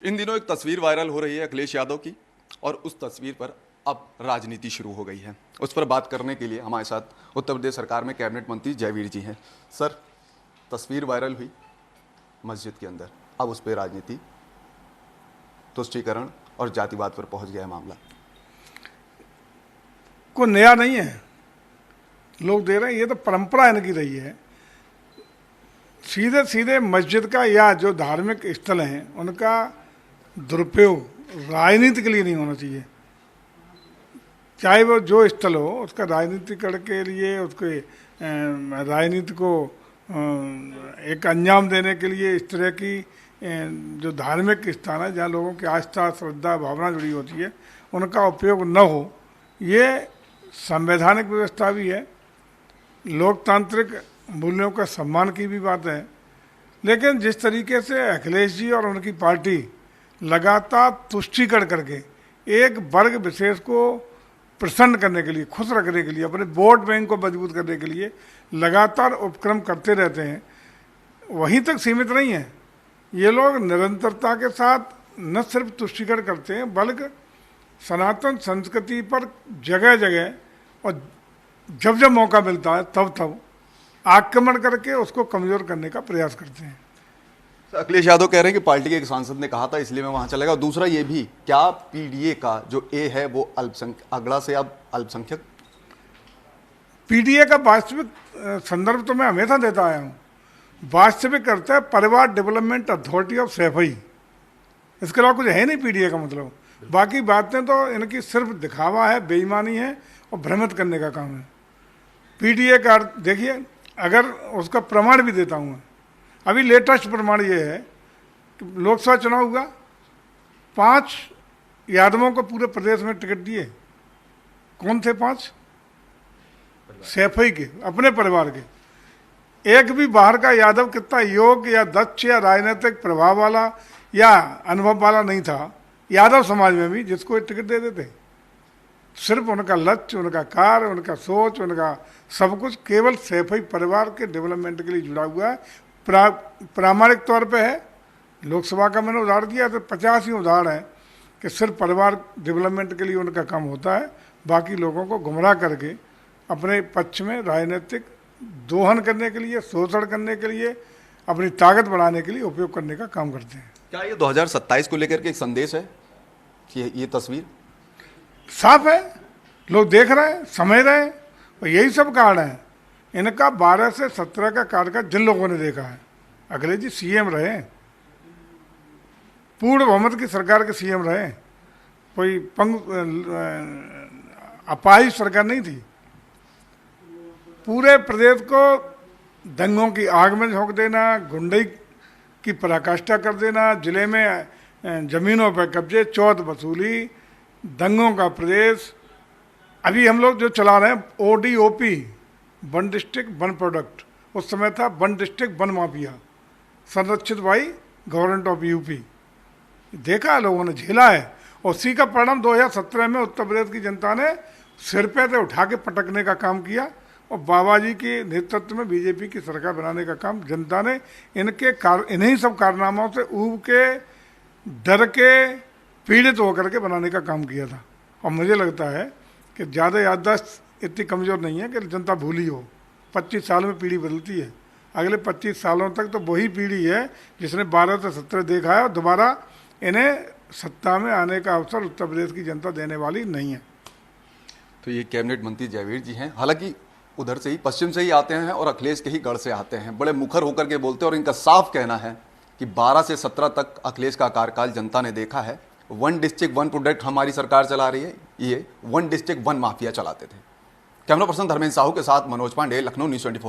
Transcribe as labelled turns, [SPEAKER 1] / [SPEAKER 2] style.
[SPEAKER 1] इन दिनों एक तस्वीर वायरल हो रही है अखिलेश यादव की, और उस तस्वीर पर अब राजनीति शुरू हो गई है। उस पर बात करने के लिए हमारे साथ उत्तर प्रदेश सरकार में कैबिनेट मंत्री जयवीर जी हैं। सर, तस्वीर वायरल हुई मस्जिद के अंदर, अब उस पर राजनीति, तुष्टीकरण और जातिवाद पर पहुंच गया है मामला।
[SPEAKER 2] कोई नया नहीं है, लोग दे रहे हैं, ये तो परंपरा इनकी रही है। सीधे सीधे मस्जिद का या जो धार्मिक स्थल हैं उनका दुरुपयोग राजनीति के लिए नहीं होना चाहिए। चाहे वो जो स्थल हो, उसका राजनीतिकरण के लिए, उसके राजनीति को एक अंजाम देने के लिए इस तरह की जो धार्मिक स्थान है जहाँ लोगों की आस्था, श्रद्धा, भावना जुड़ी होती है, उनका उपयोग न हो, ये संवैधानिक व्यवस्था भी है, लोकतांत्रिक मूल्यों का सम्मान की भी बात है। लेकिन जिस तरीके से अखिलेश जी और उनकी पार्टी लगातार तुष्टीकरण करके एक वर्ग विशेष को प्रसन्न करने के लिए, खुश रखने के लिए, अपने वोट बैंक को मजबूत करने के लिए लगातार उपक्रम करते रहते हैं, वहीं तक सीमित नहीं है। ये लोग निरंतरता के साथ न सिर्फ तुष्टीकरण करते हैं, बल्कि सनातन संस्कृति पर जगह जगह और जब जब मौका मिलता है तब तब आक्रमण करके उसको कमज़ोर करने का प्रयास करते हैं।
[SPEAKER 1] अखिलेश यादव कह रहे हैं कि पार्टी के एक सांसद ने कहा था इसलिए मैं वहां चलेगा। दूसरा ये भी, क्या पीडीए का जो ए है वो अगड़ा से अब अल्पसंख्यक?
[SPEAKER 2] पीडीए का वास्तविक संदर्भ तो मैं हमेशा देता आया हूँ। वास्तविक करता है परिवार डेवलपमेंट अथॉरिटी ऑफ सैफई, इसके अलावा कुछ है नहीं पीडीए का मतलब। बाकी बातें तो इनकी सिर्फ दिखावा है, बेईमानी है और भ्रमित करने का काम है। पीडीए का देखिए, अगर उसका प्रमाण भी देता हूँ मैं, अभी लेटेस्ट प्रमाण ये है कि लोकसभा चुनाव हुआ, 5 यादवों को पूरे प्रदेश में टिकट दिए। कौन थे 5? सैफई के, अपने परिवार के। एक भी बाहर का यादव कितना योग्य या दक्ष या राजनीतिक प्रभाव वाला या अनुभव वाला नहीं था यादव समाज में भी जिसको टिकट दे देते। सिर्फ उनका लक्ष्य, उनका कार्य, उनका सोच, उनका सब कुछ केवल सैफई परिवार के डेवलपमेंट के लिए जुड़ा हुआ है। प्रामाणिक तौर पे है। लोकसभा का मैंने उदाहरण दिया तो 50 ही उदाहरण है कि सिर्फ परिवार डेवलपमेंट के लिए उनका काम होता है, बाकी लोगों को गुमराह करके अपने पक्ष में राजनीतिक दोहन करने के लिए, शोषण करने के लिए, अपनी ताकत बढ़ाने के लिए उपयोग करने का काम करते हैं।
[SPEAKER 1] क्या ये 2027 को लेकर के एक संदेश है कि ये तस्वीर
[SPEAKER 2] साफ है, लोग देख रहे हैं, समझ रहे हैं, और यही सब कारण है इनका 12 से 17 का कार्यकाल जिन लोगों ने देखा है। अखिलेश जी सीएम रहे, पूर्ण बहुमत की सरकार के सीएम रहे, कोई अपाहिज सरकार नहीं थी। पूरे प्रदेश को दंगों की आग में झोंक देना, गुंडई की पराकाष्ठा कर देना, जिले में जमीनों पर कब्जे, चौथ वसूली, दंगों का प्रदेश। अभी हम लोग जो चला रहे हैं ODOP, one district one product, उस समय था वन डिस्ट्रिक्ट वन माफिया, संरक्षित बाई गवर्नमेंट ऑफ यूपी। देखा है, लोगों ने झेला है, और उसी का परिणाम 2017 में उत्तर प्रदेश की जनता ने सिर पे से उठा के पटकने का काम किया, और बाबा जी के नेतृत्व में बीजेपी की सरकार बनाने का काम जनता ने इन्हीं सब कारनामों से ऊब के, डर के, पीड़ित होकर के बनाने का काम किया था। और मुझे लगता है कि ज़्यादा याददाश्त इतनी कमज़ोर नहीं है कि जनता भूली हो। 25 साल में पीढ़ी बदलती है, अगले 25 सालों तक तो वही पीढ़ी है जिसने 12 से 17 देखा है, और दोबारा इन्हें सत्ता में आने का अवसर उत्तर प्रदेश की जनता देने वाली नहीं है।
[SPEAKER 1] तो ये कैबिनेट मंत्री जयवीर जी हैं, हालांकि उधर से ही, पश्चिम से ही आते हैं और अखिलेश के ही गढ़ से आते हैं, बड़े मुखर होकर के बोलते हैं, और इनका साफ कहना है कि 12 से 17 तक अखिलेश का कार्यकाल जनता ने देखा है। वन डिस्ट्रिक्ट वन प्रोडक्ट हमारी सरकार चला रही है, ये वन डिस्ट्रिक्ट वन माफिया चलाते थे। कैमरा पर्सन धर्मेंद्र साहू के साथ मनोज पांडे, लखनऊ न्यूज़ 24।